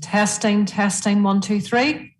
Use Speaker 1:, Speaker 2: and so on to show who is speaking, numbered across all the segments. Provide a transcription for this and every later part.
Speaker 1: Testing, testing, 1, 2, 3.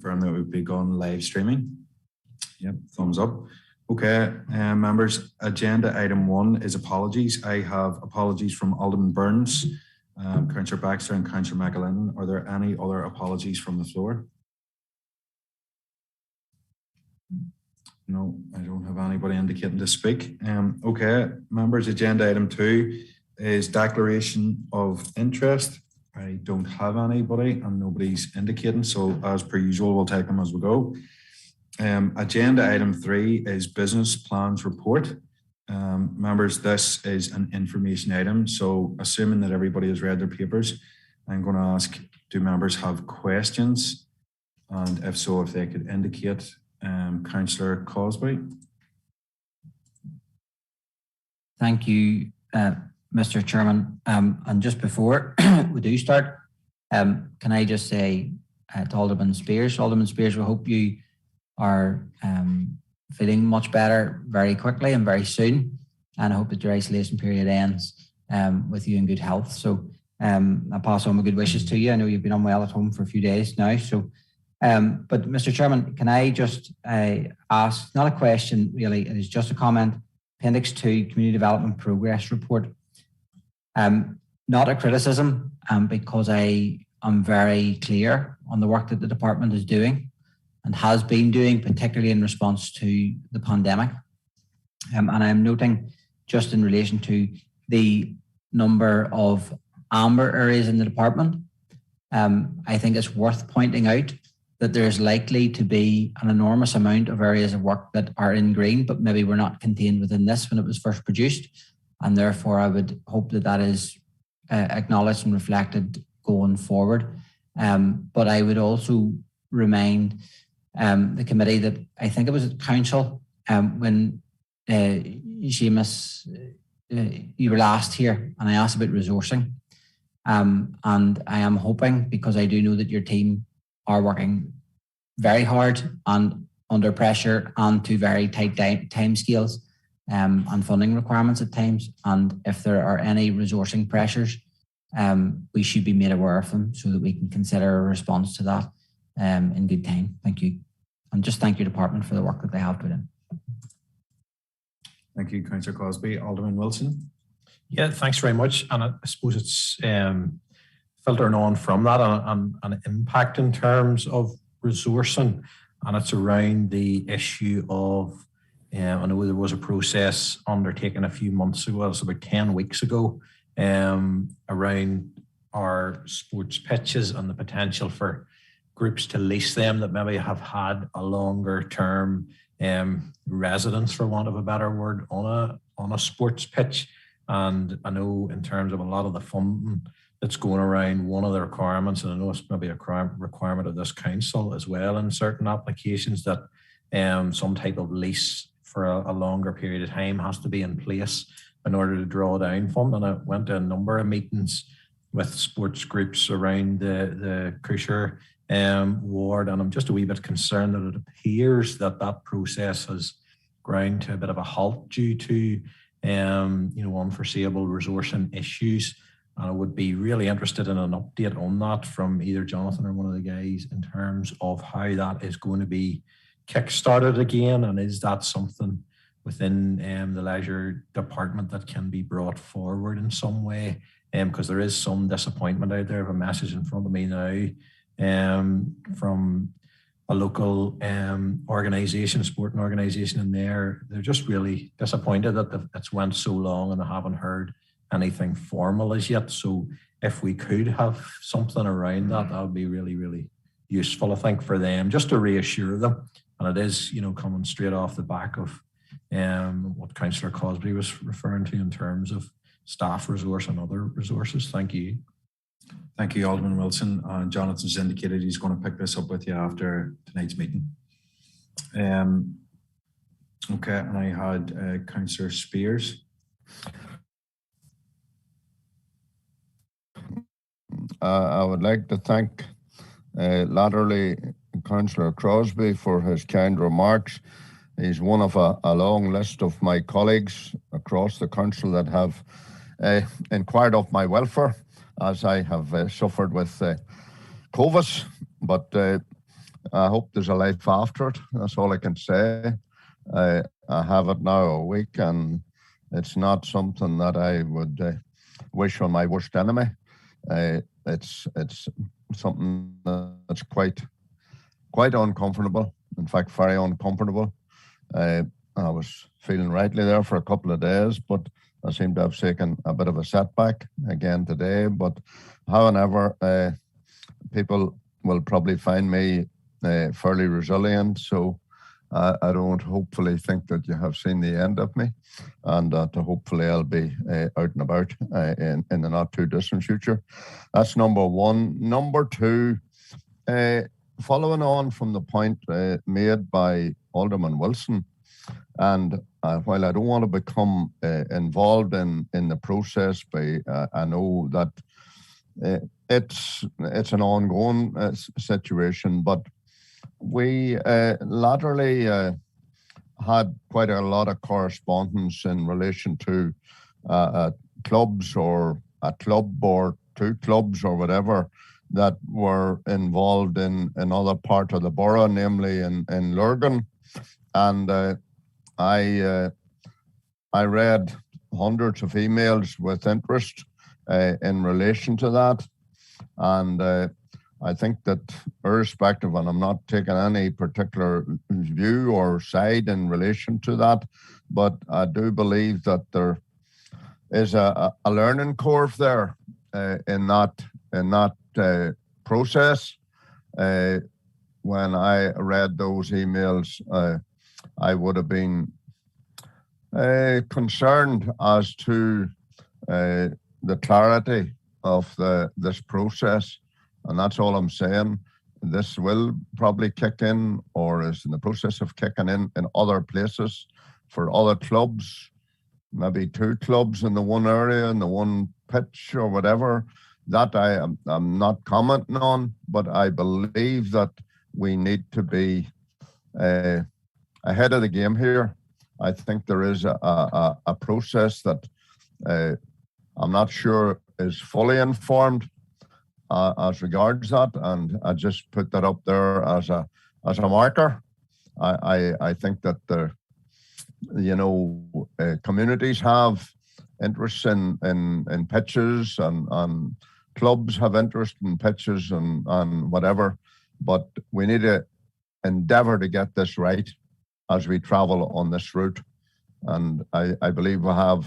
Speaker 2: confirm that we'll be going live streaming. Yep, thumbs up. Okay, members, agenda item 1 is apologies. I have apologies from Alderman Burns, Councillor Baxter and Councillor McAleenan. Are there any other apologies from the floor? No, I don't have anybody indicating to speak. Okay, members, agenda item 2 is declaration of interest. I don't have anybody and nobody's indicating, so as per usual, we'll take them as we go. Agenda item 3 is business plans report. Members, this is an information item, so assuming that everybody has read their papers, I'm going to ask, do members have questions? And if so, if they could indicate. Councillor Cosby.
Speaker 3: Thank you, Mr. Chairman. And just before we do start, can I just say to Alderman Spears, we hope you are feeling much better very quickly and very soon. And I hope that your isolation period ends with you in good health. So I pass on my good wishes to you. I know you've been unwell at home for a few days now. So, but Mr. Chairman, can I just ask, not a question really, it is just a comment, Appendix 2, Community Development Progress Report. Not a criticism, because I am very clear on the work that the department is doing and has been doing, particularly in response to the pandemic. And I'm noting just in relation to the number of amber areas in the department, I think it's worth pointing out that there's likely to be an enormous amount of areas of work that are in green, but maybe were not contained within this when it was first produced. And therefore, I would hope that that is acknowledged and reflected going forward. But I would also remind the committee that I think it was at council when Seamus, you were last here, and I asked about resourcing. And I am hoping, because I do know that your team are working very hard and under pressure and to very tight time scales and funding requirements at times. And if there are any resourcing pressures, we should be made aware of them so that we can consider a response to that in good time. Thank you. And just thank your department for the work that they have put in.
Speaker 2: Thank you, Councillor Cosby. Alderman Wilson.
Speaker 4: Yeah, thanks very much. And I suppose it's filtering on from that and an impact in terms of resourcing. And it's around the issue of, I know there was a process undertaken a few months ago, it was about 10 weeks ago, around our sports pitches and the potential for groups to lease them that maybe have had a longer term residence, for want of a better word, on a sports pitch. And I know in terms of a lot of the funding that's going around, one of the requirements, and I know it's maybe a requirement of this council as well in certain applications, that some type of lease for a longer period of time has to be in place in order to draw down funding. And I went to a number of meetings with sports groups around the Cusher ward, and I'm just a wee bit concerned that it appears that that process has ground to a bit of a halt due to unforeseeable resourcing issues. And I would be really interested in an update on that from either Jonathan or one of the guys in terms of how that is going to be kick-started again, and is that something within the leisure department that can be brought forward in some way, because there is some disappointment out there. I have a message in front of me now from a local organisation, sporting organisation in there. They're just really disappointed that it's went so long and they haven't heard anything formal as yet. So if we could have something around that, that would be really, really useful, I think, for them, just to reassure them. And it is, coming straight off the back of what Councillor Cosby was referring to in terms of staff resource and other resources. Thank you.
Speaker 2: Thank you, Alderman Wilson. And Jonathan's indicated he's going to pick this up with you after tonight's meeting. Okay, and I had Councillor Spears.
Speaker 5: I would like to thank laterally Councillor Crosby for his kind remarks. He's one of a long list of my colleagues across the council that have inquired of my welfare, as I have suffered with COVID. But I hope there's a life after it. That's all I can say. I have it now a week, and it's not something that I would wish on my worst enemy. It's something that's quite uncomfortable. In fact, very uncomfortable. I was feeling rightly there for a couple of days, but I seem to have taken a bit of a setback again today. But however, people will probably find me fairly resilient. So I don't hopefully think that you have seen the end of me, and that hopefully I'll be out and about in the not too distant future. That's number one. Number two, following on from the point made by Alderman Wilson, and while I don't want to become involved in the process, I know that it's an ongoing situation, but we latterly had quite a lot of correspondence in relation to clubs, or a club or two clubs or whatever, that were involved in another part of the borough, namely in Lurgan. And I read hundreds of emails with interest in relation to that. And I think that irrespective, and I'm not taking any particular view or side in relation to that, but I do believe that there is a learning curve there in that process. When I read those emails, I would have been concerned as to the clarity of this process, and that's all I'm saying. This will probably kick in, or is in the process of kicking in other places for other clubs, maybe two clubs in the one area, in the one pitch or whatever. That I'm not commenting on, but I believe that we need to be ahead of the game here. I think there is a process that I'm not sure is fully informed as regards that, and I just put that up there as a marker. I think that communities have interests in pitches, and clubs have interest in pitches and whatever, but we need to endeavour to get this right as we travel on this route. And I believe we have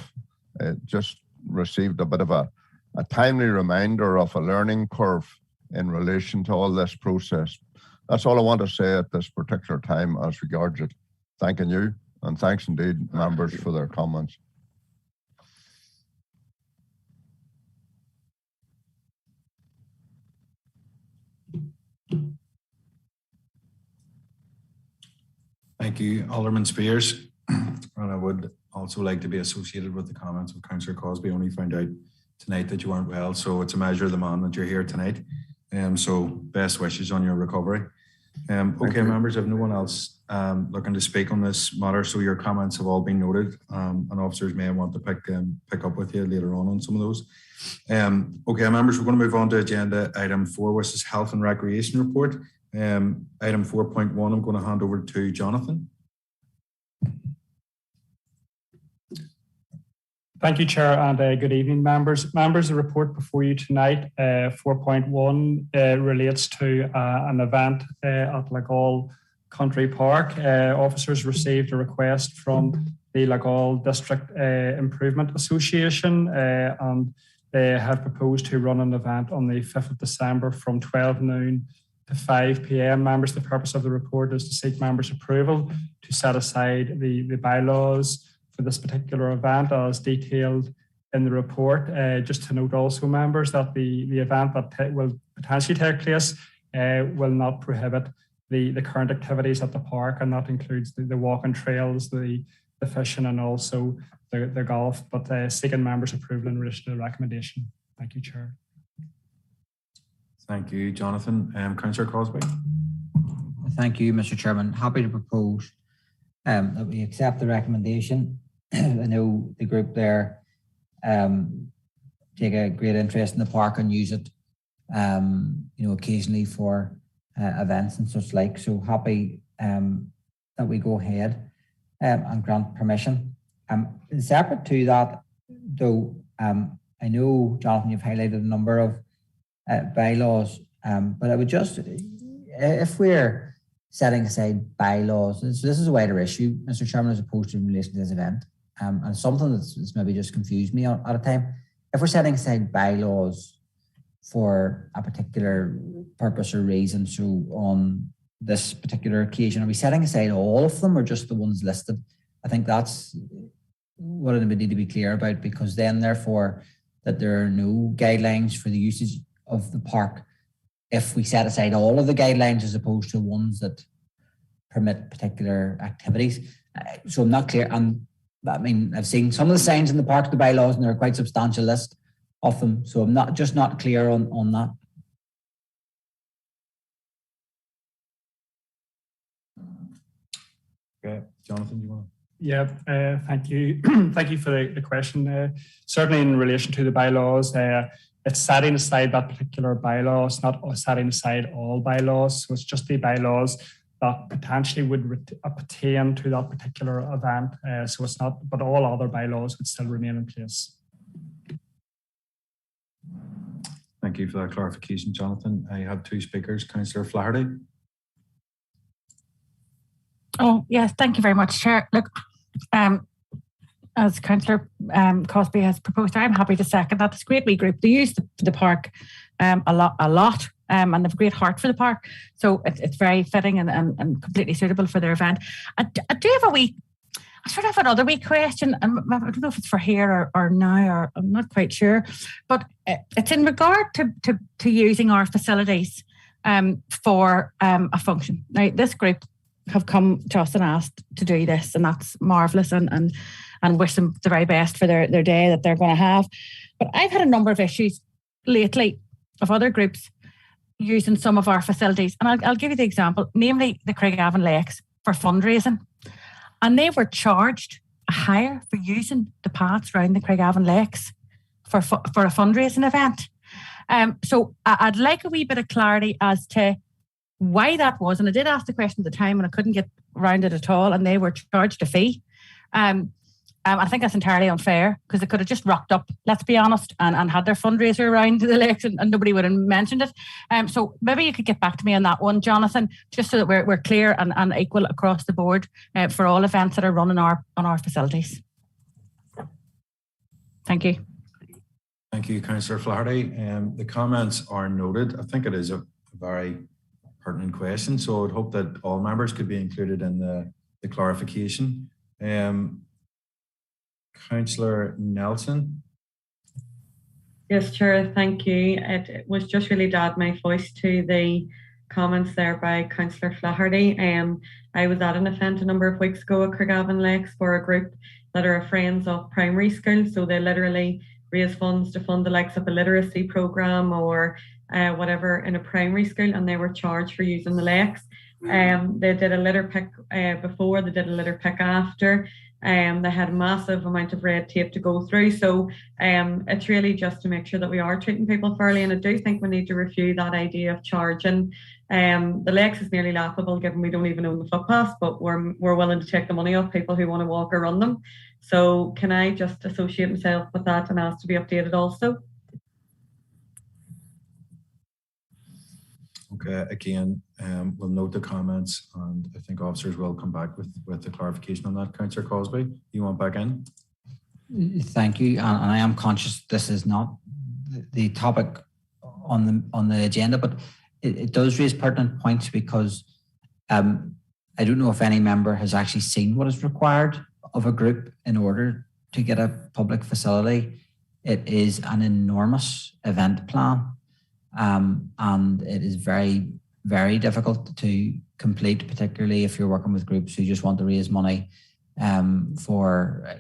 Speaker 5: just received a bit of a timely reminder of a learning curve in relation to all this process. That's all I want to say at this particular time as regards it. Thanking you, and thanks indeed, members, for their comments.
Speaker 2: Thank you, Alderman Spears. And I would also like to be associated with the comments of Councillor Cosby. Only found out tonight that you weren't well, so it's a measure of the man that you're here tonight. So best wishes on your recovery. Okay, members, if no one else looking to speak on this matter, so your comments have all been noted, and officers may want to pick up with you later on some of those. Okay, members, we're going to move on to agenda item 4, which is Health and Recreation Report. Item 4.1, I'm going to hand over to Jonathan.
Speaker 6: Thank you, Chair, and good evening, members. Members, the report before you tonight, 4.1, relates to an event at Lagall Country Park. Officers received a request from the Lagall District Improvement Association, and they have proposed to run an event on the 5th of December from 12 noon to 5 p.m. Members, the purpose of the report is to seek members' approval to set aside the bylaws for this particular event as detailed in the report. Just to note also, members, that the event that will potentially take place will not prohibit the current activities at the park, and that includes the walking trails, the fishing, and also the golf, but seeking members' approval in relation to the recommendation. Thank you, Chair.
Speaker 2: Thank you, Jonathan. Councillor Cosby.
Speaker 3: Thank you, Mr. Chairman. Happy to propose that we accept the recommendation. I know the group there take a great interest in the park and use it, occasionally for events and such like. So happy that we go ahead and grant permission. Separate to that, though, I know, Jonathan, you've highlighted a number of bylaws, but I would just, if we're setting aside bylaws, this is a wider issue, Mr. Chairman, as opposed to in relation to this event, and something that's maybe just confused me at a time. If we're setting aside bylaws for a particular purpose or reason, so on this particular occasion, are we setting aside all of them or just the ones listed? I think that's what we need to be clear about, because then therefore that there are no guidelines for the usage of the park if we set aside all of the guidelines as opposed to ones that permit particular activities. So I'm not clear. And I mean, I've seen some of the signs in the park, the bylaws, and they're a quite substantial list of them. So I'm not clear on that.
Speaker 2: Okay, Jonathan, do you want to?
Speaker 6: Yeah, thank you. Thank you for the question. Certainly in relation to the bylaws, it's setting aside that particular bylaw. It's not setting aside all bylaws. So it's just the bylaws that potentially would pertain to that particular event. So it's not, but all other bylaws would still remain in place.
Speaker 2: Thank you for that clarification, Jonathan. I have two speakers, Councillor Flaherty.
Speaker 7: Oh, yes, thank you very much, Chair. Look, as Councillor Cosby has proposed, I'm happy to second that. It's a great wee group. They use the park a lot, and they have a great heart for the park. So it's very fitting and completely suitable for their event. I do have I sort of have another wee question, and I don't know if it's for here or now, or I'm not quite sure, but it's in regard to using our facilities for a function. Now, this group have come to us and asked to do this, and that's marvellous, and wish them the very best for their day that they're going to have. But I've had a number of issues lately of other groups using some of our facilities, and I'll give you the example, namely the Craigavon Lakes for fundraising. And they were charged a hire for using the paths around the Craigavon Lakes for a fundraising event. So I'd like a wee bit of clarity as to why that was. And I did ask the question at the time and I couldn't get around it at all. And they were charged a fee. I think that's entirely unfair, because they could have just rocked up, let's be honest, and had their fundraiser around the lakes and nobody would have mentioned it. So maybe you could get back to me on that one, Jonathan, just so that we're clear and equal across the board for all events that are run on our facilities. Thank you.
Speaker 2: Thank you, Councillor Flaherty. The comments are noted. I think it is a very pertinent question, so I would hope that all members could be included in the clarification. Councillor Nelson.
Speaker 8: Yes, Chair, thank you. It was just really to add my voice to the comments there by Councillor Flaherty. I was at an event a number of weeks ago at Craigavon Lakes for a group that are friends of primary school. So they literally raise funds to fund the likes of a literacy programme or whatever in a primary school, and they were charged for using the lakes. They did a litter pick before, they did a litter pick after. They had a massive amount of red tape to go through. So it's really just to make sure that we are treating people fairly. And I do think we need to review that idea of charging. The lakes is nearly laughable given we don't even own the footpaths, but we're willing to take the money off people who want to walk or run them. So can I just associate myself with that and ask to be updated also?
Speaker 2: Okay, again, we'll note the comments and I think officers will come back with the clarification on that. Councillor Cosby, you want back in?
Speaker 3: Thank you, and I am conscious this is not the topic on the agenda, but it does raise pertinent points, because I don't know if any member has actually seen what is required of a group in order to get a public facility. It is an enormous event plan. And it is very, very difficult to complete, particularly if you're working with groups who just want to raise money for,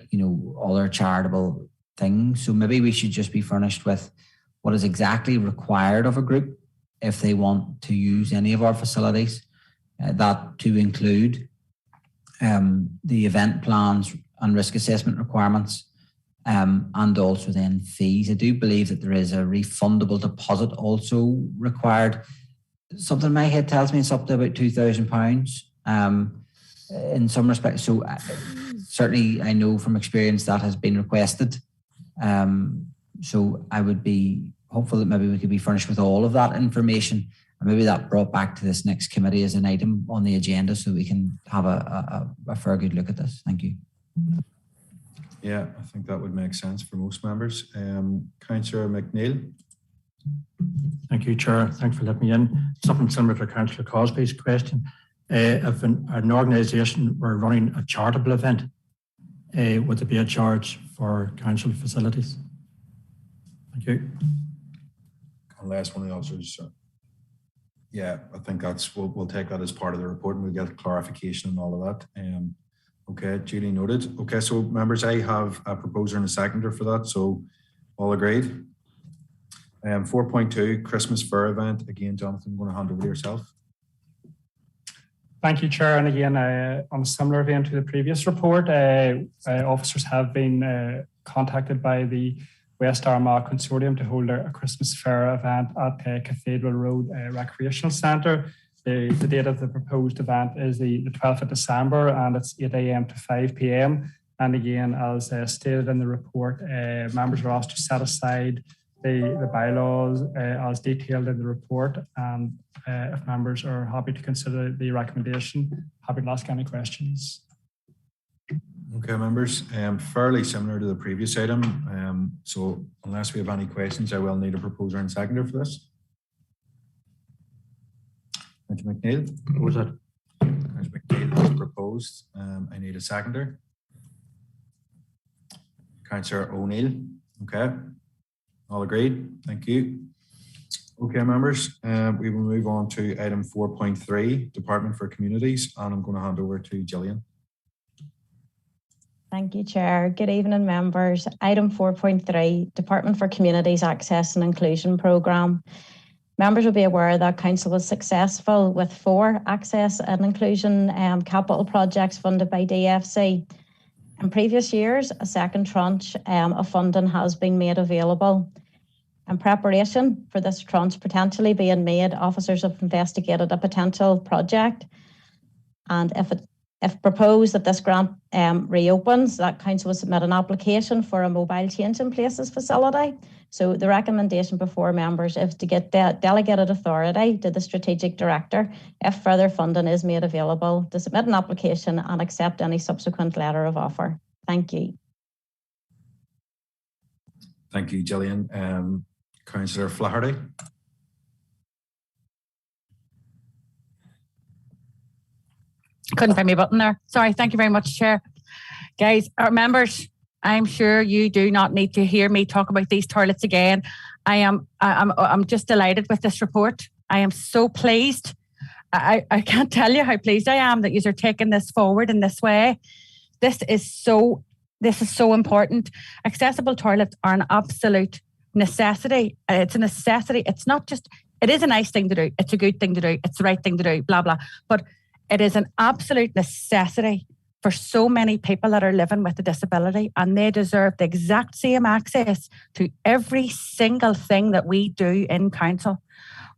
Speaker 3: other charitable things. So maybe we should just be furnished with what is exactly required of a group if they want to use any of our facilities, that to include the event plans and risk assessment requirements, and also then fees. I do believe that there is a refundable deposit also required. something in my head tells me it's up to about £2,000 in some respects. So certainly I know from experience that has been requested. So I would be hopeful that maybe we could be furnished with all of that information and maybe that brought back to this next committee as an item on the agenda so we can have a fair good look at this. Thank you.
Speaker 2: Yeah, I think that would make sense for most members. Councillor McNeil.
Speaker 6: Thank you, Chair. Thanks for letting me in. Something similar to Councillor Cosby's question. If an organisation were running a charitable event, would there be a charge for council facilities? Thank you.
Speaker 2: Unless one of the officers. Yeah, I think we'll take that as part of the report and we'll get clarification and all of that. Okay, duly noted. Okay, so members, I have a proposer and a seconder for that. So all agreed. 4.2, Christmas fair event. Again, Jonathan, I'm going to hand over to yourself.
Speaker 6: Thank you, Chair. And again, on a similar vein to the previous report, officers have been contacted by the West Armagh Consortium to hold a Christmas fair event at Cathedral Road Recreational Centre. The date of the proposed event is the 12th of December and it's 8 a.m. to 5 p.m. And again, as stated in the report, members are asked to set aside the bylaws as detailed in the report. And if members are happy to consider the recommendation, happy to ask any questions.
Speaker 2: Okay, members, fairly similar to the previous item. So unless we have any questions, I will need a proposer and seconder for this. Councillor McNeil.
Speaker 6: What was that?
Speaker 2: Councillor McNeil has proposed. I need a seconder. Councillor O'Neill. Okay. All agreed. Thank you. Okay, members, we will move on to item 4.3, Department for Communities, and I'm going to hand over to Gillian.
Speaker 9: Thank you, Chair. Good evening, members. Item 4.3, Department for Communities Access and Inclusion Programme. Members will be aware that Council was successful with 4 access and inclusion capital projects funded by DFC. In previous years, a second tranche of funding has been made available. In preparation for this tranche potentially being made, officers have investigated a potential project. And if proposed that this grant reopens, that Council will submit an application for a mobile changing places facility. So the recommendation before members is to get delegated authority to the Strategic Director if further funding is made available to submit an application and accept any subsequent letter of offer. Thank you.
Speaker 2: Thank you, Gillian. Councillor Flaherty.
Speaker 7: Couldn't find my button there. Sorry. Thank you very much, Chair. Guys, our members, I'm sure you do not need to hear me talk about these toilets again. I'm just delighted with this report. I am so pleased. I can't tell you how pleased I am that you are taking this forward in this way. This is so important. Accessible toilets are an absolute necessity. It's a necessity. It's not just, it is a nice thing to do. It's a good thing to do. It's the right thing to do, blah, blah. But it is an absolute necessity for so many people that are living with a disability, and they deserve the exact same access to every single thing that we do in council,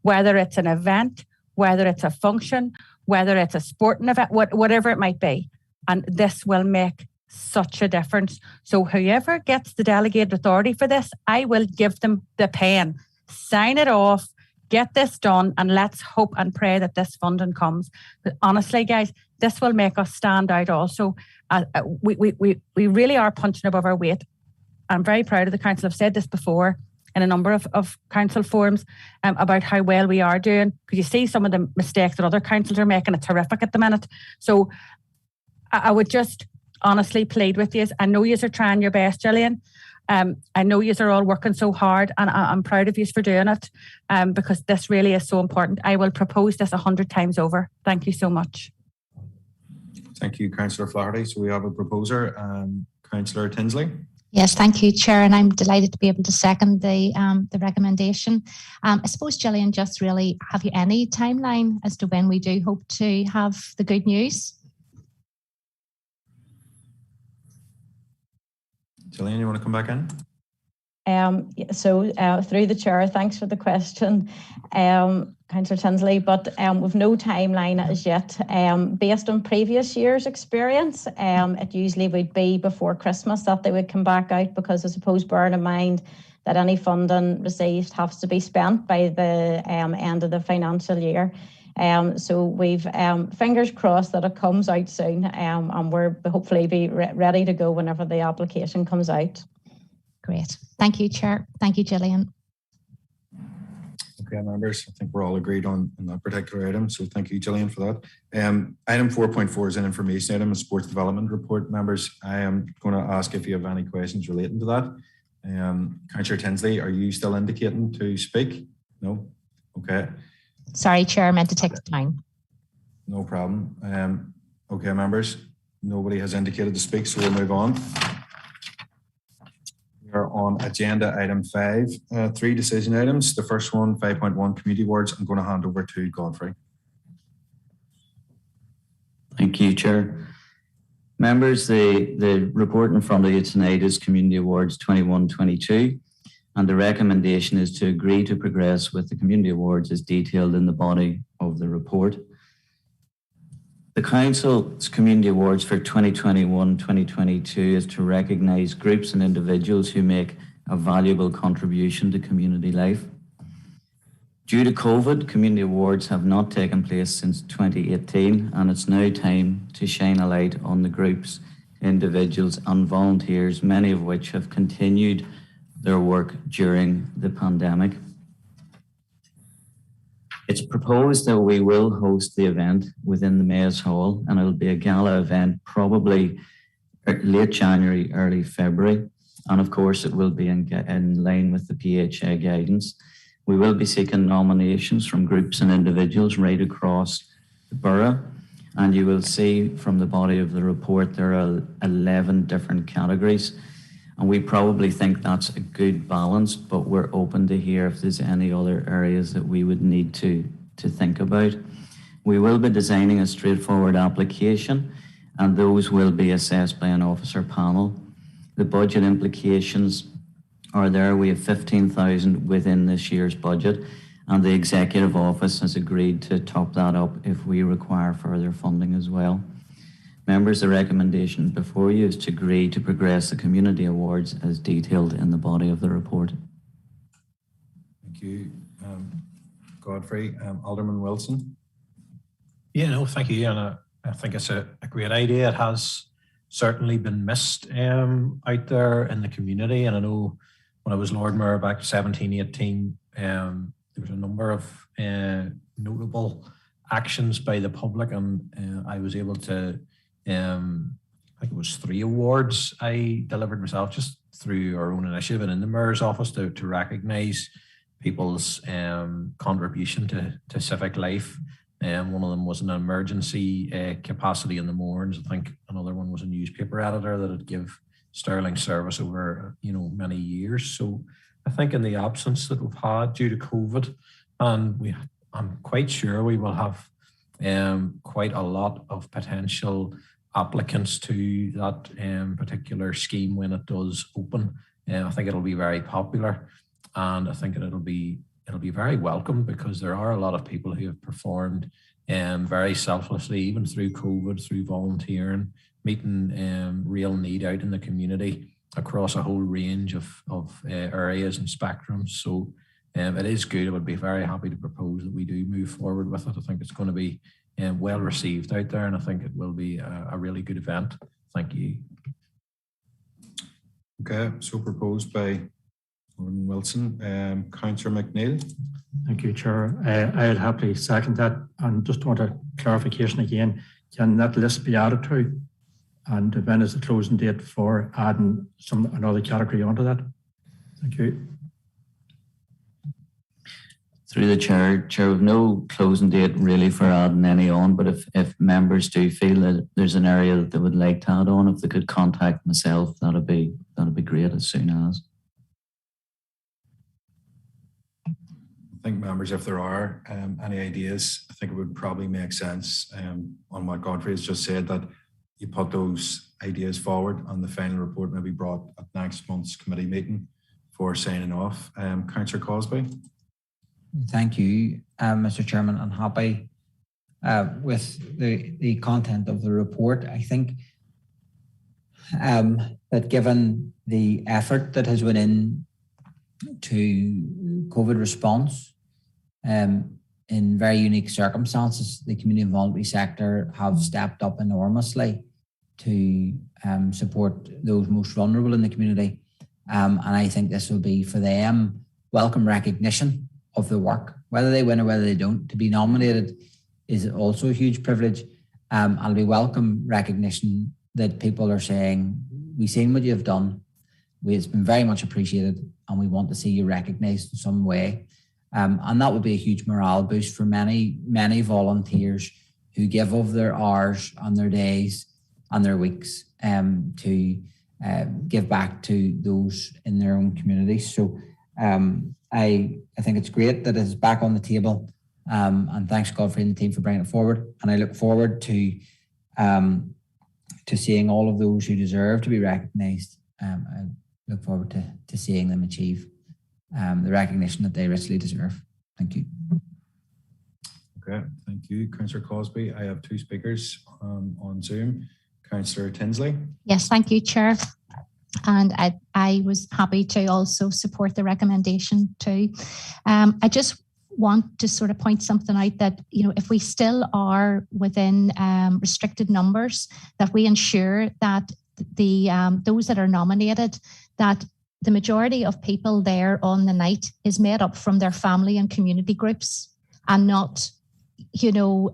Speaker 7: whether it's an event, whether it's a function, whether it's a sporting event, whatever it might be. And this will make such a difference. So whoever gets the delegated authority for this, I will give them the pen, sign it off, get this done, and let's hope and pray that this funding comes. But honestly, guys, this will make us stand out also. We really are punching above our weight. I'm very proud of the council. I've said this before in a number of council forums about how well we are doing. Because you see some of the mistakes that other councils are making. It's horrific at the minute. So I would just honestly plead with you. I know you are trying your best, Gillian. I know you are all working so hard, and I'm proud of you for doing it because this really is so important. I will propose this 100 times over. Thank you so much.
Speaker 2: Thank you, Councillor Flaherty. So we have a proposer, Councillor Tinsley.
Speaker 10: Yes, thank you, Chair, and I'm delighted to be able to second the recommendation. I suppose, Gillian, just really, have you any timeline as to when we do hope to have the good news?
Speaker 2: Gillian, you want to come back in?
Speaker 9: Through the chair, thanks for the question, Councillor Tinsley, but with no timeline as yet. Based on previous year's experience, it usually would be before Christmas that they would come back out, because I suppose bearing in mind that any funding received has to be spent by the end of the financial year. So we've fingers crossed that it comes out soon, and we're hopefully be ready to go whenever the application comes out.
Speaker 10: Great. Thank you, Chair. Thank you, Gillian.
Speaker 2: Okay, members, I think we're all agreed on that particular item. So thank you, Gillian, for that. Item 4.4 is an information item, a sports development report. Members, I am going to ask if you have any questions relating to that. Councillor Tinsley, are you still indicating to speak? No? Okay.
Speaker 10: Sorry, Chair, I meant to take the time.
Speaker 2: No problem. Okay, members, nobody has indicated to speak, so we'll move on. We are on agenda item 5, 3 decision items. The first one, 5.1 community awards. I'm going to hand over to Godfrey.
Speaker 11: Thank you, Chair. Members, the report in front of you tonight is Community Awards 21-22, and the recommendation is to agree to progress with the Community Awards as detailed in the body of the report. The Council's Community Awards for 2021-2022 is to recognise groups and individuals who make a valuable contribution to community life. Due to COVID, Community Awards have not taken place since 2018, and it's now time to shine a light on the groups, individuals and volunteers, many of which have continued their work during the pandemic. It's proposed that we will host the event within the Mayor's Hall, and it'll be a gala event probably late January, early February. And of course, it will be in line with the PHA guidance. We will be seeking nominations from groups and individuals right across the borough. And you will see from the body of the report, there are 11 different categories. And we probably think that's a good balance, but we're open to hear if there's any other areas that we would need to think about. We will be designing a straightforward application, and those will be assessed by an officer panel. The budget implications are there. We have 15,000 within this year's budget, and the Executive Office has agreed to top that up if we require further funding as well. Members, the recommendation before you is to agree to progress the Community Awards as detailed in the body of the report.
Speaker 2: Thank you, Godfrey. Alderman Wilson.
Speaker 4: Yeah, no, thank you. And I think it's a great idea. It has certainly been missed out there in the community. And I know when I was Lord Mayor back 17-18, there was a number of notable actions by the public, and I was able to I think it was 3 awards I delivered myself just through our own initiative and in the Mayor's office to recognise people's contribution to civic life. One of them was an emergency capacity in the mornings. I think another one was a newspaper editor that had give sterling service over many years. So I think in the absence that we've had due to COVID, and I'm quite sure we will have quite a lot of potential applicants to that particular scheme when it does open. I think it'll be very popular, and I think it'll be very welcome, because there are a lot of people who have performed very selflessly, even through COVID, through volunteering, meeting real need out in the community across a whole range of areas and spectrums. So it is good. I would be very happy to propose that we do move forward with it. I think it's going to be well received out there, and I think it will be a really good event. Thank you.
Speaker 2: Okay, so proposed by Alderman Wilson. Councillor McNeil.
Speaker 6: Thank you, Chair. I'll happily second that, and just want a clarification again. Can that list be added to? And when is the closing date for adding another category onto that? Thank you.
Speaker 11: Through the chair, with no closing date really for adding any on, but if members do feel that there's an area that they would like to add on, if they could contact myself, that'd be great as soon as.
Speaker 2: I think members, if there are any ideas, I think it would probably make sense on what Godfrey has just said, that you put those ideas forward and the final report may be brought at next month's committee meeting for signing off. Councillor Cosby.
Speaker 3: Thank you, Mr. Chairman. I'm happy with the content of the report. I think that given the effort that has went in to COVID response in very unique circumstances, the community and voluntary sector have stepped up enormously to support those most vulnerable in the community. And I think this will be for them welcome recognition of the work, whether they win or whether they don't. To be nominated is also a huge privilege. And it'll be welcome recognition that people are saying, we've seen what you've done. It's been very much appreciated and we want to see you recognised in some way. And that would be a huge morale boost for many, many volunteers who give of their hours and their days and their weeks to give back to those in their own communities. So I think it's great that it's back on the table. And thanks, Godfrey and the team, for bringing it forward. And I look forward to seeing all of those who deserve to be recognised. I look forward to seeing them achieve the recognition that they richly deserve. Thank you.
Speaker 2: Okay, thank you, Councillor Cosby. I have two speakers on Zoom. Councillor Tinsley.
Speaker 10: Yes, thank you, Chair. And I was happy to also support the recommendation too. I just want to sort of point something out that, you know, if we still are within restricted numbers, that we ensure that the those that are nominated, that the majority of people there on the night is made up from their family and community groups, and not, you know,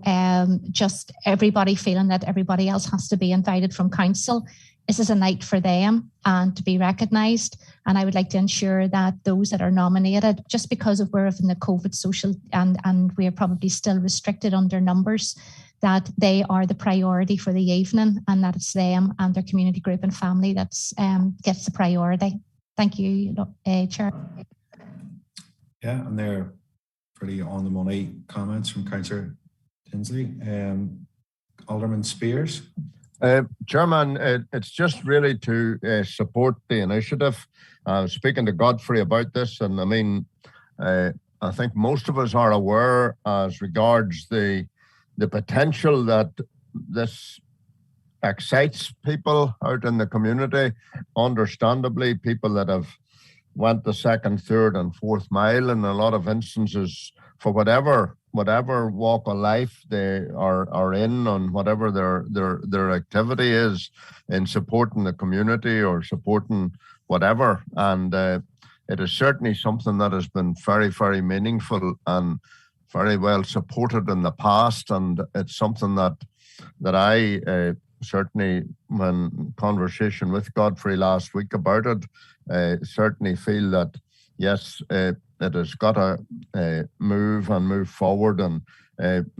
Speaker 10: just everybody feeling that everybody else has to be invited from council. This is a night for them and to be recognised. And I would like to ensure that those that are nominated, just because of we're in the COVID social and we're probably still restricted under numbers, that they are the priority for the evening and that it's them and their community group and family that gets the priority. Thank you, Chair.
Speaker 2: Yeah, and they're pretty on the money comments from Councillor Tinsley. Alderman Spears.
Speaker 5: Chairman, it's just really to support the initiative. Speaking to Godfrey about this, and I mean, I think most of us are aware as regards the potential that this excites people out in the community. Understandably, people that have went the second, third, and fourth mile in a lot of instances for whatever walk of life they are in, on whatever their activity is in supporting the community or supporting whatever. And it is certainly something that has been very, very meaningful and very well supported in the past. And it's something that I certainly, when conversation with Godfrey last week about it, certainly feel that, yes, it has got to move forward. And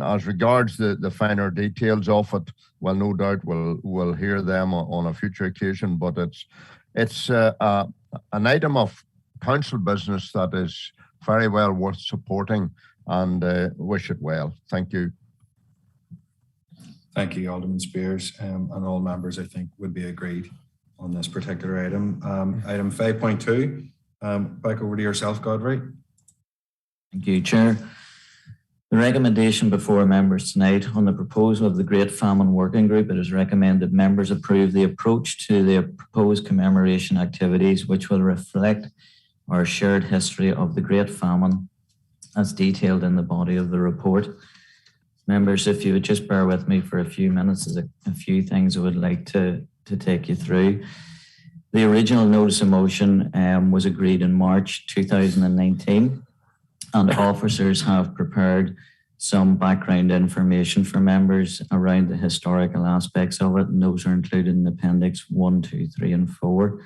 Speaker 5: as regards the finer details of it, well, no doubt we'll hear them on a future occasion. But it's an item of council business that is very well worth supporting, and wish it well. Thank you.
Speaker 2: Thank you, Alderman Spears, and all members, I think, would be agreed on this particular item. Item 5.2, back over to yourself, Godfrey.
Speaker 11: Thank you, Chair. The recommendation before members tonight on the proposal of the Great Famine Working Group, it is recommended members approve the approach to the proposed commemoration activities, which will reflect our shared history of the Great Famine as detailed in the body of the report. Members, if you would just bear with me for a few minutes, there's a few things I would like to take you through. The original notice of motion was agreed in March 2019, and officers have prepared some background information for members around the historical aspects of it, and those are included in Appendix 1, 2, 3, and 4.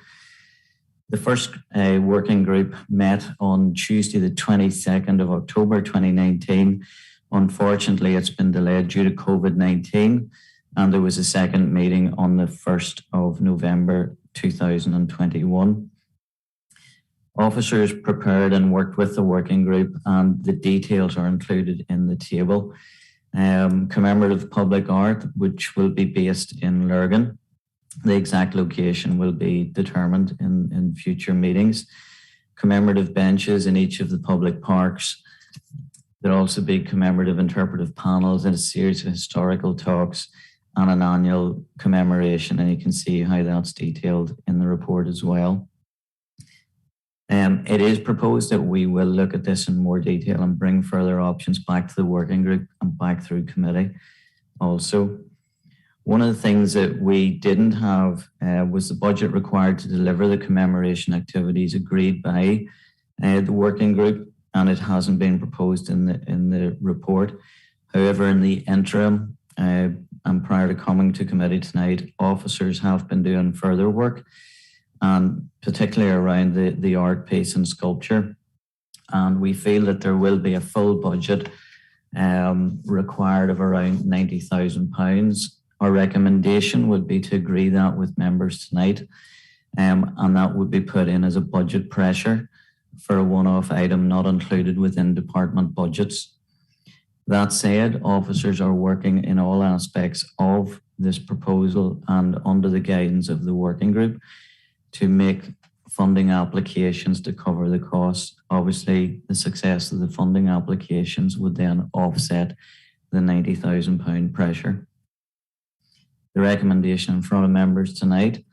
Speaker 11: The first working group met on Tuesday, the 22nd of October 2019. Unfortunately, it's been delayed due to COVID-19, and there was a second meeting on the 1st of November 2021. Officers prepared and worked with the working group, and the details are included in the table. Commemorative public art, which will be based in Lurgan. The exact location will be determined in future meetings. commemorative benches in each of the public parks. There'll also be commemorative interpretive panels and a series of historical talks and an annual commemoration, and you can see how that's detailed in the report as well. It is proposed that we will look at this in more detail and bring further options back to the working group and back through committee. Also, one of the things that we didn't have was the budget required to deliver the commemoration activities agreed by the working group, and it hasn't been proposed in the report. However, in the interim and prior to coming to committee tonight, officers have been doing further work, and particularly around the art piece and sculpture. And we feel that there will be a full budget required of around £90,000. Our recommendation would be to agree that with members tonight, and that would be put in as a budget pressure for a one-off item not included within department budgets. That said, officers are working in all aspects of this proposal and under the guidance of the working group to make funding applications to cover the costs. Obviously, the success of the funding applications would then offset the £90,000 pressure. The recommendation in front of members tonight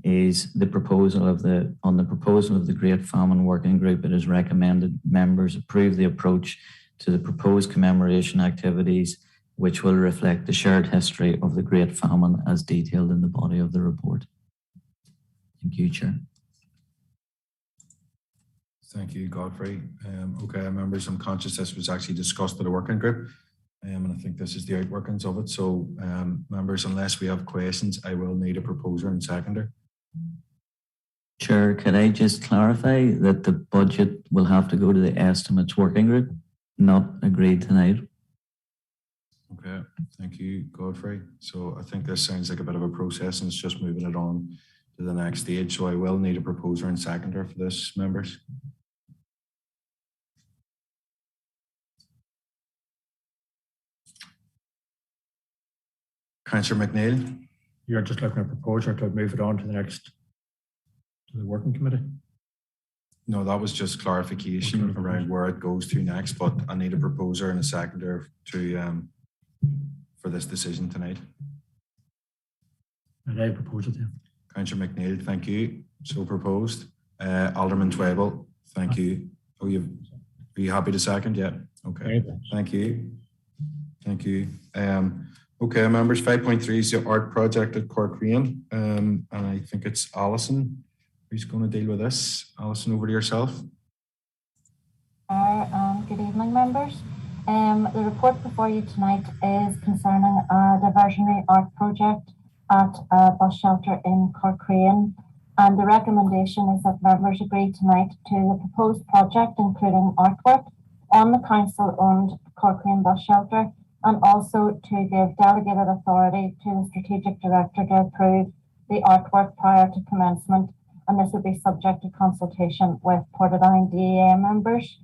Speaker 11: is the proposal of the Great Famine Working Group. It is recommended members approve the approach to the proposed commemoration activities, which will reflect the shared history of the Great Famine as detailed in the body of the report. Thank you, Chair.
Speaker 2: Thank you, Godfrey. Okay, members, I'm conscious this was actually discussed at a working group, and I think this is the outworkings of it. So, members, unless we have questions, I will need a proposer and seconder.
Speaker 11: Chair, can I just clarify that the budget will have to go to the estimates working group, not agreed tonight?
Speaker 2: Okay, thank you, Godfrey. So I think this sounds like a bit of a process and it's just moving it on to the next stage. So I will need a proposer and seconder for this, members. Councillor McNeil.
Speaker 4: You're just looking at a proposer to move it on to the working committee?
Speaker 2: No, that was just clarification around where it goes to next, but I need a proposer and a seconder to for this decision tonight.
Speaker 4: And I propose it then.
Speaker 2: Councillor McNeil, thank you. So proposed. Alderman Twyble, thank you. Oh, are you happy to second? Yeah. Okay. Thank you. Thank you. Okay, members, 5.3 is the art project at Craigavon, and I think it's Alison who's going to deal with this. Alison, over to yourself.
Speaker 12: Good evening, members. The report before you tonight is concerning a diversionary art project at a bus shelter in Craigavon, and the recommendation is that members agree tonight to the proposed project, including artwork on the council-owned Craigavon bus shelter, and also to give delegated authority to the strategic director to approve the artwork prior to commencement, and this would be subject to consultation with Portadown DEA members.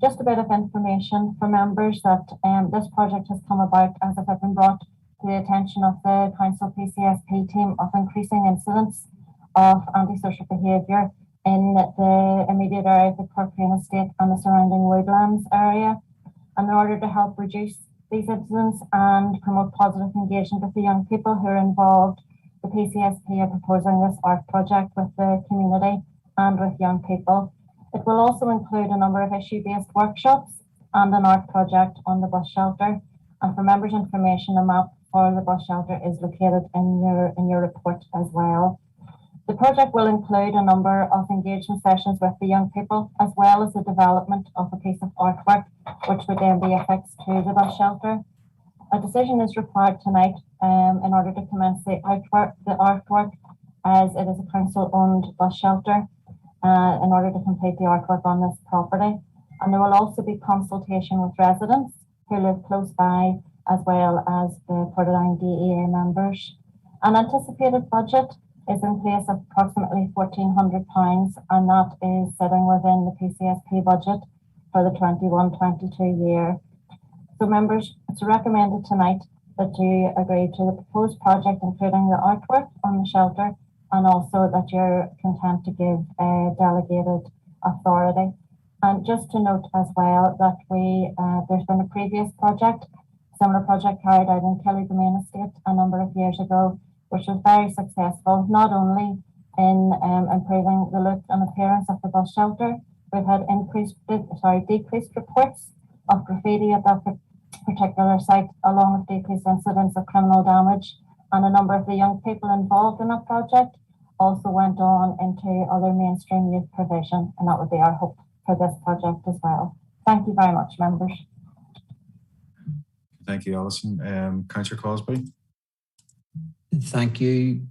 Speaker 12: Just a bit of information for members that this project has come about as it has been brought to the attention of the council PCSP team of increasing incidents of antisocial behaviour in the immediate area of the Craigavon estate and the surrounding woodlands area. And in order to help reduce these incidents and promote positive engagement with the young people who are involved, the PCSP are proposing this art project with the community and with young people. It will also include a number of issue-based workshops and an art project on the bus shelter. And for members' information, a map for the bus shelter is located in your report as well. The project will include a number of engagement sessions with the young people, as well as the development of a piece of artwork, which would then be affixed to the bus shelter. A decision is required tonight in order to commence the artwork, as it is a council-owned bus shelter, in order to complete the artwork on this property. And there will also be consultation with residents who live close by, as well as the Portadown DEA members. An anticipated budget is in place of approximately £1,400, and that is sitting within the PCSP budget for the 21-22 year. So members, it's recommended tonight that you agree to the proposed project, including the artwork on the shelter, and also that you're content to give delegated Authority. And just to note as well that there's been a previous project, similar project carried out in Craigavon Estate a number of years ago, which was very successful, not only in improving the look and appearance of the bus shelter. We've had decreased reports of graffiti at that particular site, along with decreased incidents of criminal damage. And a number of the young people involved in that project also went on into other mainstream youth provision, and that would be our hope for this project as well. Thank you very much, members.
Speaker 2: Thank you, Alison. Councillor Crosby.
Speaker 3: Thank you.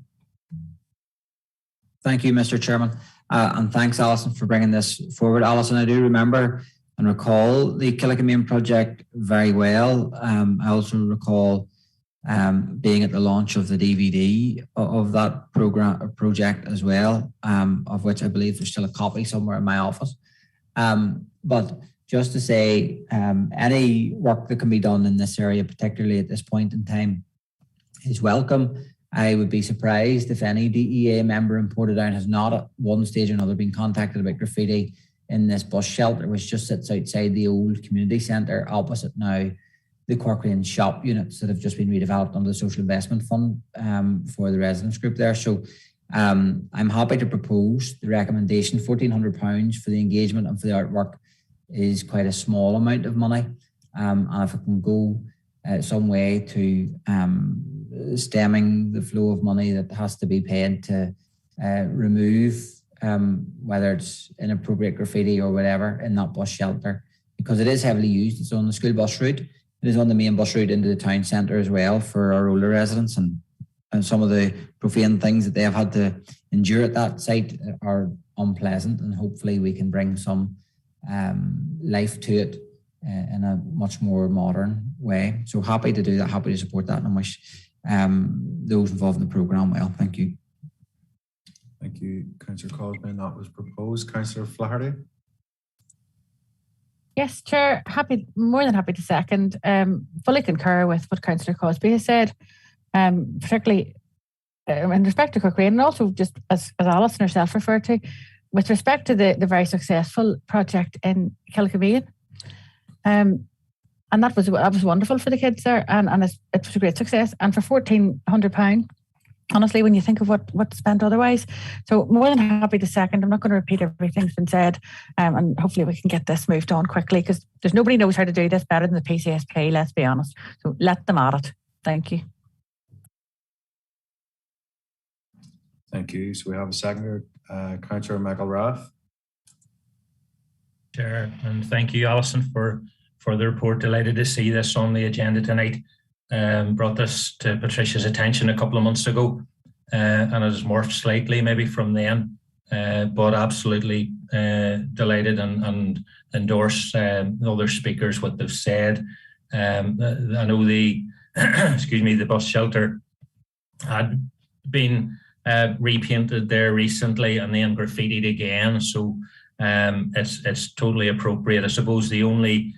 Speaker 3: Thank you, Mr. Chairman. And thanks, Alison, for bringing this forward. Alison, I do remember and recall the Craigavon project very well. I also recall being at the launch of the DVD of that project as well, of which I believe there's still a copy somewhere in my office. But just to say, any work that can be done in this area, particularly at this point in time, is welcome. I would be surprised if any DEA member in Portadown has not at one stage or another been contacted about graffiti in this bus shelter, which just sits outside the old community centre opposite now the Corcoran shop units that have just been redeveloped under the Social Investment Fund for the residents group there. So I'm happy to propose the recommendation. £1,400 for the engagement and for the artwork is quite a small amount of money. And if it can go some way to stemming the flow of money that has to be paid to remove whether it's inappropriate graffiti or whatever in that bus shelter, because it is heavily used. It's on the school bus route. It is on the main bus route into the town centre as well for our older residents, and some of the profane things that they have had to endure at that site are unpleasant, and hopefully we can bring some life to it in a much more modern way. So happy to do that, happy to support that, and I wish those involved in the programme well. Thank you.
Speaker 2: Thank you, Councillor Cosman. That was proposed. Councillor Flaherty.
Speaker 7: Yes, Chair, more than happy to second. Fully concur with what Councillor Cosby has said, particularly in respect to Corcoran, and also just as Alison herself referred to, with respect to the very successful project in Craigavon. And that was wonderful for the kids there, and it was a great success. And for £1,400, honestly, when you think of what's spent otherwise. So more than happy to second. I'm not going to repeat everything that's been said, and hopefully we can get this moved on quickly, because there's nobody knows how to do this better than the PCSP, let's be honest. So let them at it. Thank you.
Speaker 2: Thank you. So we have a seconder, Councillor McElrath.
Speaker 13: Chair, and thank you, Alison, for the report. Delighted to see this on the agenda tonight. Brought this to Patricia's attention a couple of months ago, and it has morphed slightly maybe from then, but absolutely delighted and endorse other speakers what they've said. I know the the bus shelter had been repainted there recently and then graffitied again, so it's totally appropriate. I suppose the only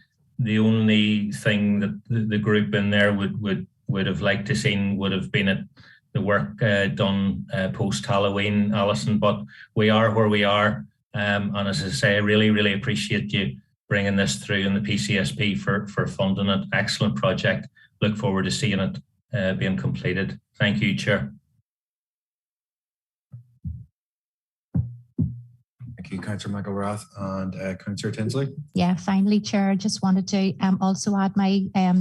Speaker 13: thing that the group in there would have liked to seen would have been the work done post Halloween, Alison. But we are where we are, and as I say, I really appreciate you bringing this through in the PCSP for funding it. Excellent project. Look forward to seeing it being completed. Thank you, Chair.
Speaker 2: Thank you, Councillor McElrath. And Councillor Tinsley.
Speaker 10: Yeah, finally, Chair, I just wanted to also add my, I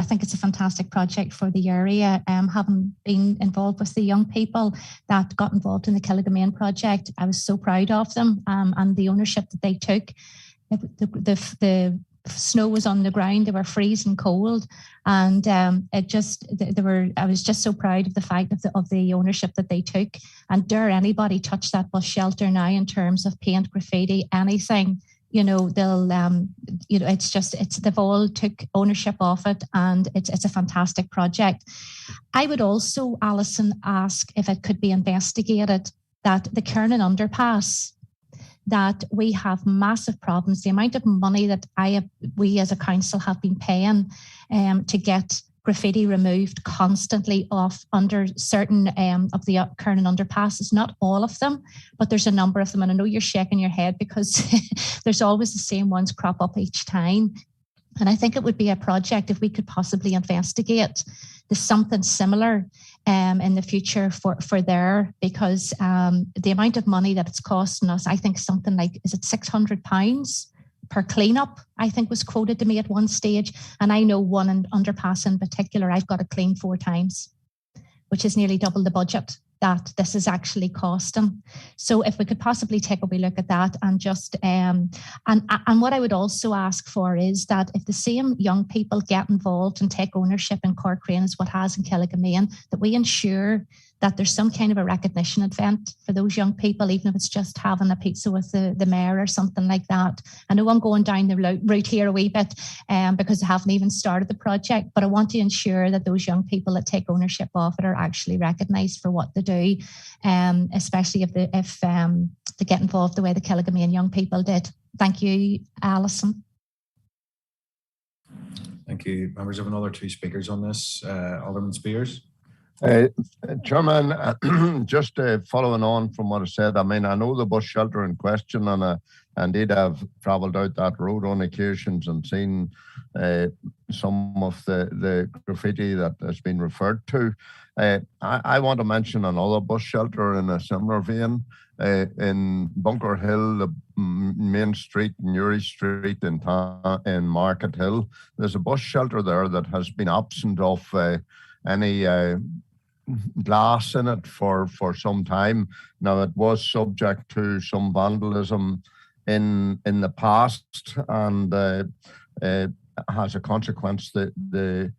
Speaker 10: think it's a fantastic project for the area. Having been involved with the young people that got involved in the Craigavon project, I was so proud of them and the ownership that they took. The snow was on the ground; they were freezing cold, and I was just so proud of the fact of the ownership that they took. And dare anybody touch that bus shelter now in terms of paint, graffiti, anything? They'll they've all took ownership of it, and it's a fantastic project. I would also, Alison, ask if it could be investigated that the Kernan underpass, that we have massive problems. The amount of money that we as a council have been paying to get graffiti removed constantly off under certain of the Kernan underpasses. Not all of them, but there's a number of them. And I know you're shaking your head because there's always the same ones crop up each time. And I think it would be a project if we could possibly investigate there's something similar in the future for there, because the amount of money that it's costing us, I think something like, is it £600 per cleanup, I think was quoted to me at one stage. And I know one underpass in particular, I've got to clean 4 times, which is nearly double the budget that this is actually costing. So if we could possibly take a wee look at that, and just and what I would also ask for is that if the same young people get involved and take ownership in Corcrain as what has in Killigamane, that we ensure that there's some kind of a recognition event for those young people, even if it's just having a pizza with the mayor or something like that. I know I'm going down the route here a wee bit because I haven't even started the project, but I want to ensure that those young people that take ownership of it are actually recognised for what they do, especially if they get involved the way the Killigamane young people did. Thank you, Alison.
Speaker 2: Thank you. Members, have another 2 speakers on this. Alderman Spears.
Speaker 5: Chairman, just following on from what I said, I mean, I know the bus shelter in question, and indeed I've travelled out that road on occasions and seen some of the graffiti that has been referred to. I want to mention another bus shelter in a similar vein. In Bunker Hill, the main street, Newry Street in Market Hill, there's a bus shelter there that has been absent of any glass in it for some time. Now, it was subject to some vandalism in the past, and has a consequence that the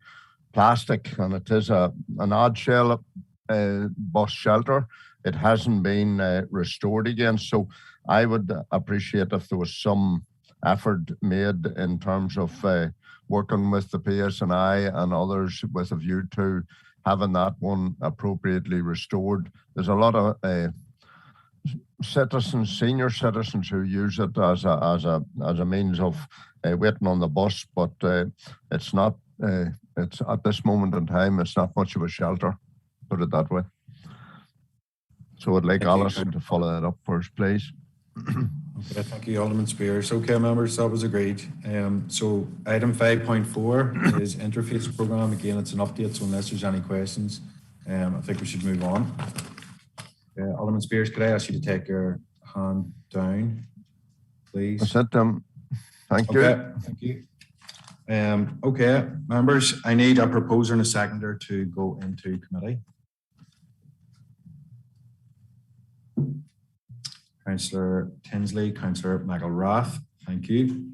Speaker 5: plastic, and it is an odd shell bus shelter. It hasn't been restored again. So I would appreciate if there was some effort made in terms of working with the PSNI and others with a view to having that one appropriately restored. There's a lot of citizens, senior citizens, who use it as a means of waiting on the bus, but it's not. It's at this moment in time, it's not much of a shelter, put it that way. So I'd like Alison to follow that up first, please.
Speaker 2: Okay, thank you, Alderman Spears. Okay, members, that was agreed. So item 5.4 is interface programme. Again, it's an update, so unless there's any questions, I think we should move on. Alderman Spears, could I ask you to take your hand down, please?
Speaker 5: That's it, thank you.
Speaker 2: Okay, thank you. Okay, members, I need a proposer and a seconder to go into committee. Councillor Tinsley, Councillor McElrath, thank you.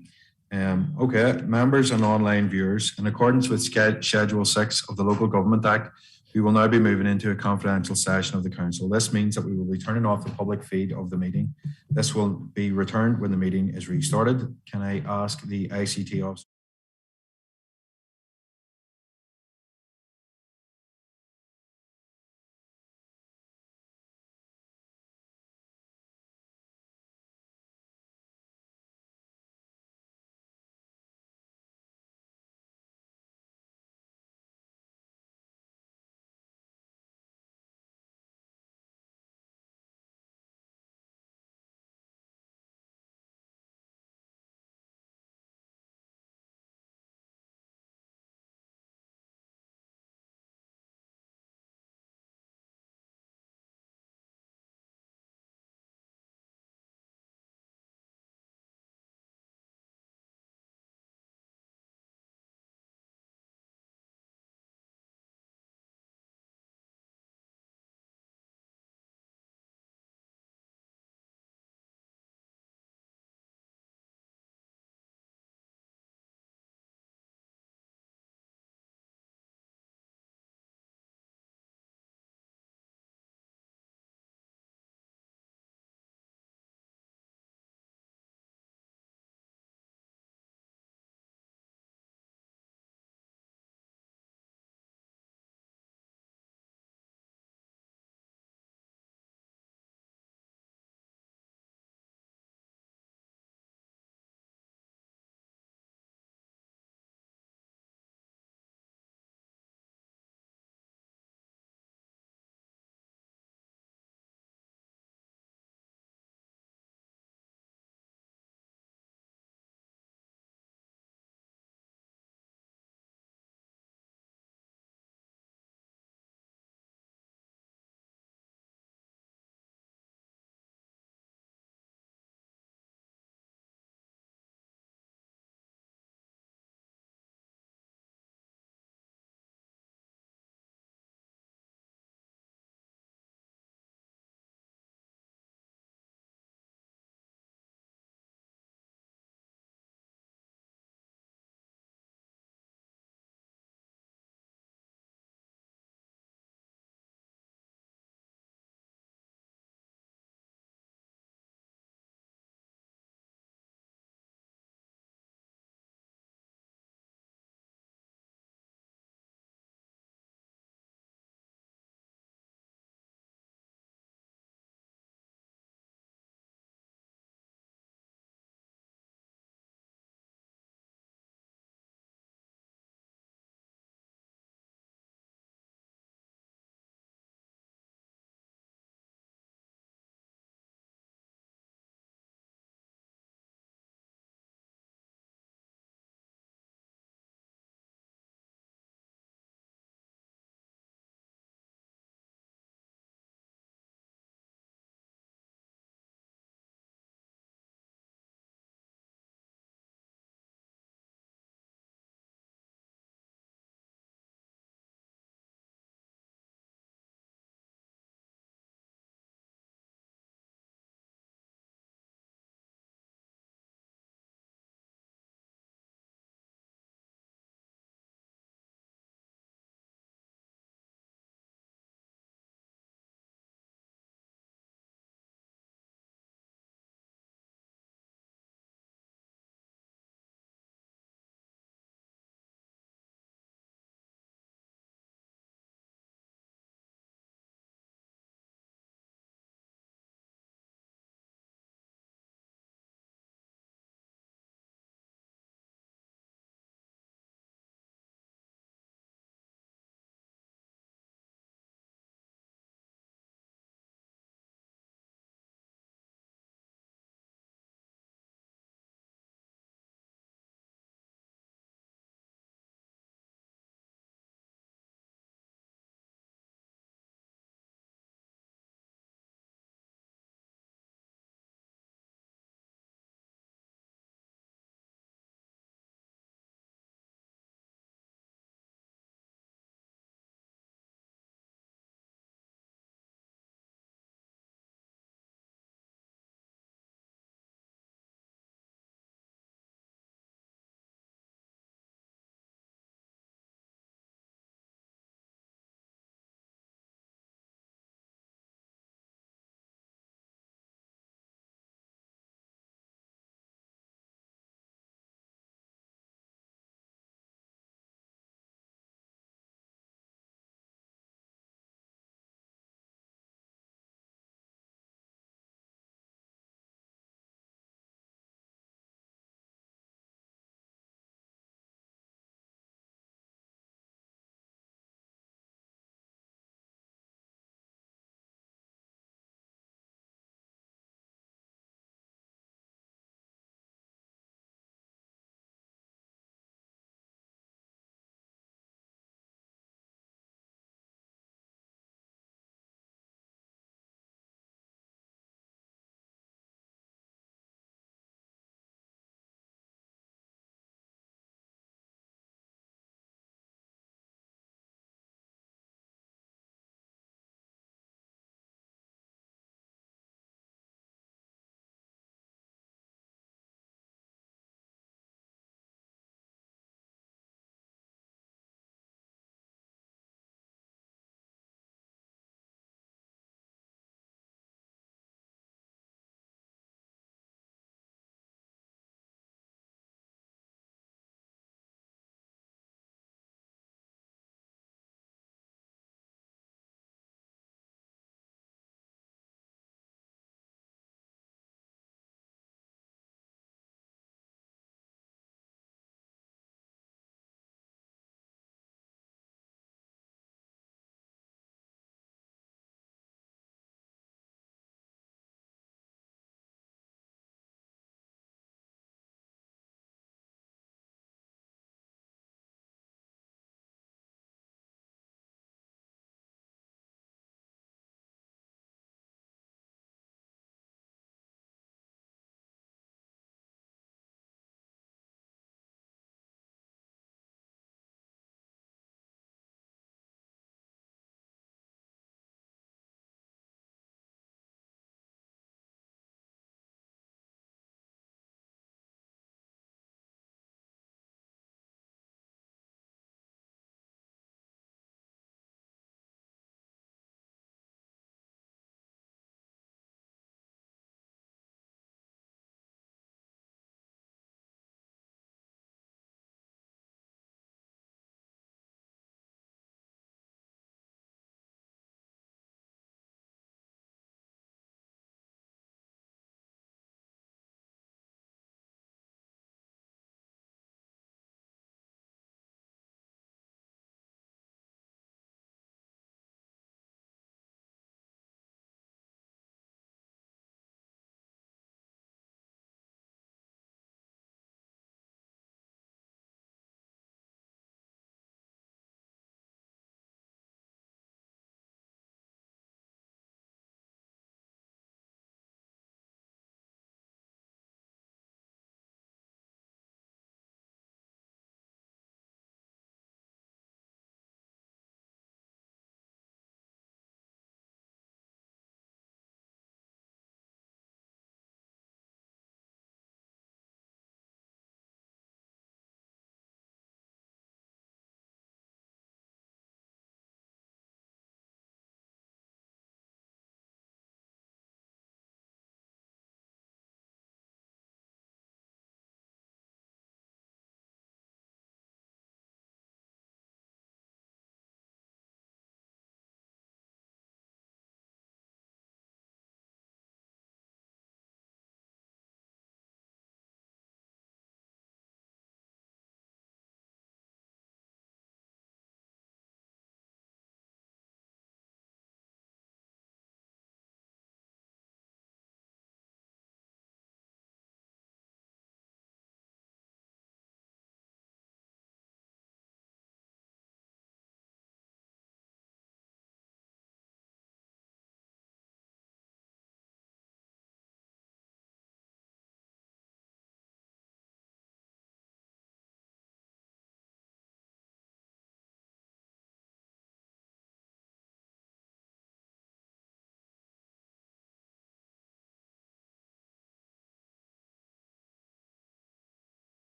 Speaker 2: Okay, members and online viewers, in accordance with Schedule 6 of the Local Government Act, we will now be moving into a confidential session of the Council. This means that we will be turning off the public feed of the meeting. This will be returned when the meeting is restarted. Can I ask the ICT officer?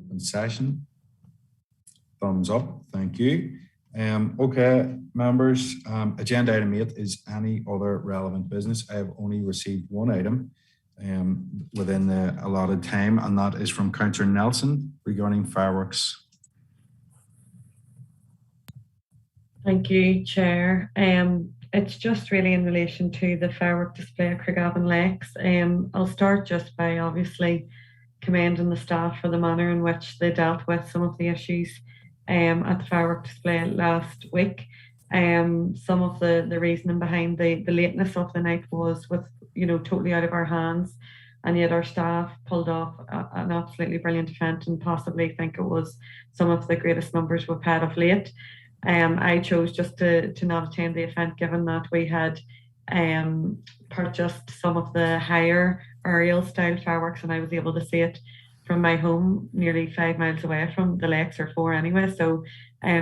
Speaker 2: open session? Thumbs up, thank you. Okay, members, agenda item 8 is any other relevant business. I have only received one item within the allotted time, and that is from Councillor Nelson regarding fireworks.
Speaker 8: Thank you, Chair. It's just really in relation to the firework display at Craigavon Lakes. I'll start just by obviously commending the staff for the manner in which they dealt with some of the issues at the firework display last week. Some of the reasoning behind the lateness of the night was with, totally out of our hands, and yet our staff pulled off an absolutely brilliant event, and possibly think it was some of the greatest numbers we've had of late. I chose just to not attend the event, given that we had purchased some of the higher aerial style fireworks, and I was able to see it from my home nearly 5 miles away from the lakes, or 4 anyway. So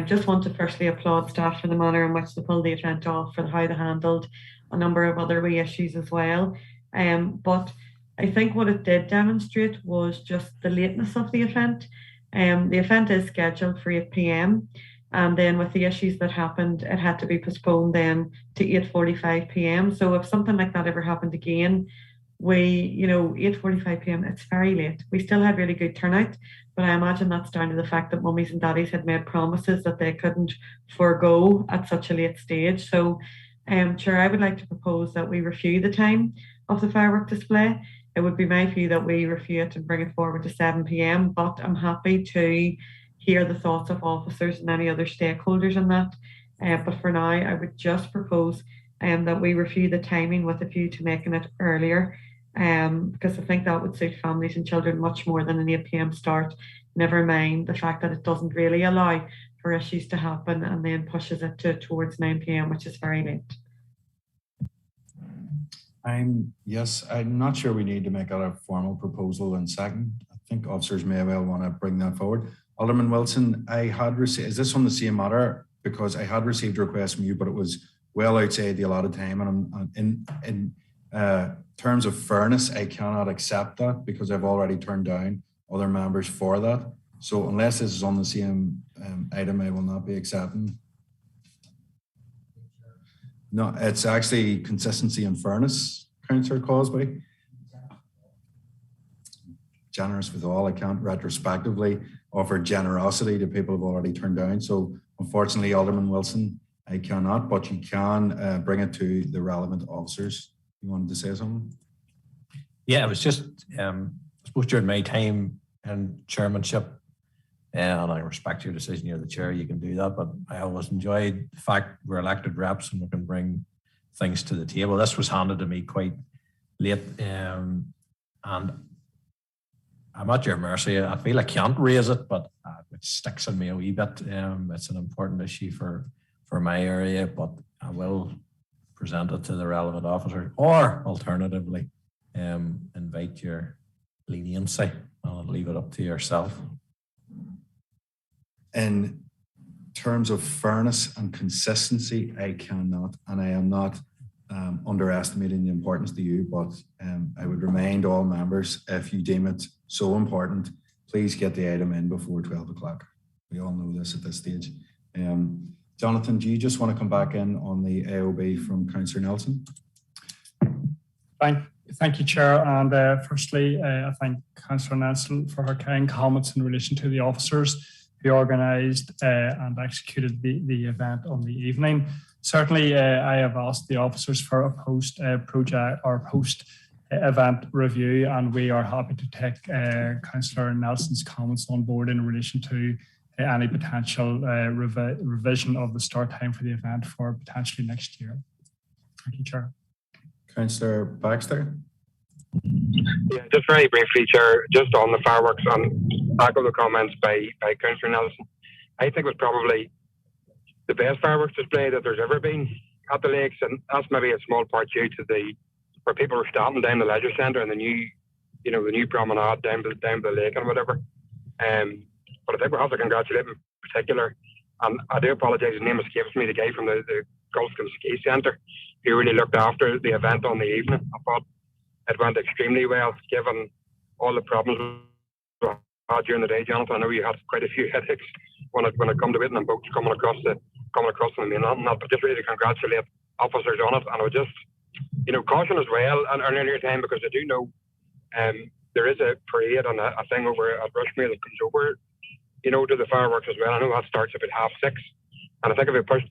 Speaker 8: just want to firstly applaud staff for the manner in which they pulled the event off, for how they handled a number of other wee issues as well. But I think what it did demonstrate was just the lateness of the event. The event is scheduled for 8 p.m. And then with the issues that happened, it had to be postponed then to 8:45 p.m. So if something like that ever happened again, 8:45 p.m, it's very late. We still had really good turnout, but I imagine that's down to the fact that mummies and daddies had made promises that they couldn't forego at such a late stage. So, Chair, I would like to propose that we review the time of the firework display. It would be my view that we review it and bring it forward to 7 p.m, but I'm happy to hear the thoughts of officers and any other stakeholders on that. But for now, I would just propose that we review the timing with a view to making it earlier, because I think that would suit families and children much more than an 8 p.m. start, never mind the fact that it doesn't really allow for issues to happen and then pushes it towards 9 p.m, which is very late.
Speaker 2: I'm not sure we need to make a formal proposal in second. I think officers may well want to bring that forward. Alderman Wilson, I had received, is this on the same matter? Because I had received a request from you, but it was well outside the allotted time, and in terms of fairness, I cannot accept that because I've already turned down other members for that. So unless this is on the same item, I will not be accepting. No, it's actually consistency and fairness, Councillor Cosby. Generous with all, I can't retrospectively offer generosity to people who've already turned down. So unfortunately, Alderman Wilson, I cannot, but you can bring it to the relevant officers. You wanted to say something?
Speaker 4: Yeah, it was just, I suppose during my time in chairmanship, and I respect your decision, you're the chair, you can do that, but I always enjoyed the fact we're elected reps and we can bring things to the table. This was handed to me quite late, and I'm at your mercy. I feel I can't raise it, but it sticks in me a wee bit. It's an important issue for my area, but I will present it to the relevant officer, or alternatively, invite your leniency. I'll leave it up to yourself. In terms of fairness and consistency, I cannot, and I am not underestimating the importance to you, but I would remind all members, if you deem it so important, please get the item in before 12 o'clock. We all know this at this stage. Jonathan, do you just want to come back in on the AOB from Councillor Nelson?
Speaker 6: Thank you, Chair. And firstly, I thank Councillor Nelson for her kind comments in relation to the officers who organised and executed the event on the evening. Certainly, I have asked the officers for a post-project or post-event review, and we are happy to take Councillor Nelson's comments on board in relation to any potential revision of the start time for the event for potentially next year. Thank you, Chair.
Speaker 2: Councillor Baxter.
Speaker 14: Yeah, just very briefly, Chair, just on the fireworks, and back on the comments by Councillor Nelson. I think it was probably the best fireworks display that there's ever been at the lakes, and that's maybe a small part due to where people are standing down the leisure centre and the new promenade down the lake and whatever. But I think we have to congratulate him in particular, and I do apologise, his name escapes me, the guy from the Gulfcombe Ski Centre, who really looked after the event on the evening. I thought it went extremely well, given all the problems had during the day, Jonathan. I know you had quite a few headaches when it come to waiting on boats coming across the mainland, and that, but just really to congratulate officers on it. And I would just, caution as well and earlier time, because I do know there is a parade and a thing over at Rushmere that comes over, to the fireworks as well. I know that starts about 6:30, and I think if we pushed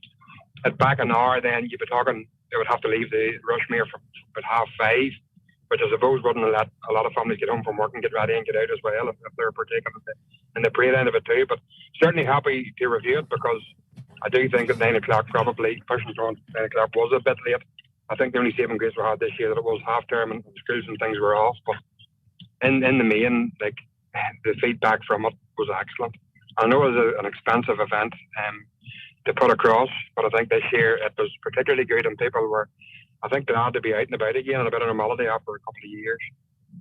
Speaker 14: it back an hour, then you'd be talking they would have to leave the Rushmere from about 5:30, which I suppose wouldn't let a lot of families get home from work and get ready and get out as well if they're partaking in the parade end of it too. But certainly happy to review it, because I do think that 9 o'clock, probably pushing on 9 o'clock, was a bit late. I think the only saving grace we had this year that it was half term and schools and things were off. But in the main, like, the feedback from it was excellent. I know it was an expensive event to put across, but I think this year it was particularly good, and people were, I think, glad to be out and about again and a bit of normality after a couple of years.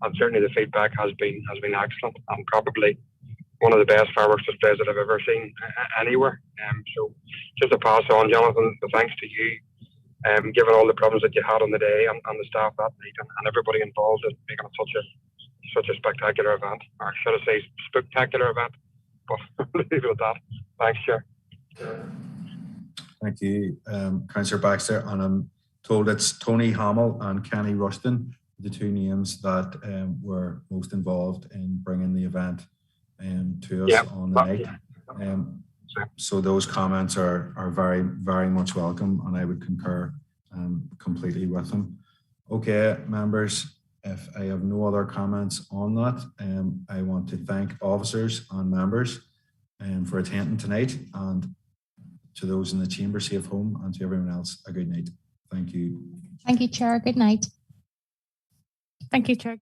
Speaker 14: And certainly the feedback has been excellent, and probably one of the best fireworks displays that I've ever seen anywhere. So just to pass on, Jonathan, the thanks to you, given all the problems that you had on the day and the staff that night and everybody involved in making it such a spectacular event, or should I say spectacular event, but leave it at that. Thanks, Chair.
Speaker 2: Thank you, Councillor Baxter. And I'm told it's Tony Hamill and Kenny Rushton, the two names that were most involved in bringing the event to us on the night. So those comments are very, very much welcome, and I would concur completely with them. Okay, members, if I have no other comments on that, I want to thank officers and members for attending tonight, and to those in the chamber, safe home, and to everyone else, a good night. Thank you.
Speaker 10: Thank you, Chair. Good night.
Speaker 7: Thank you, Chair.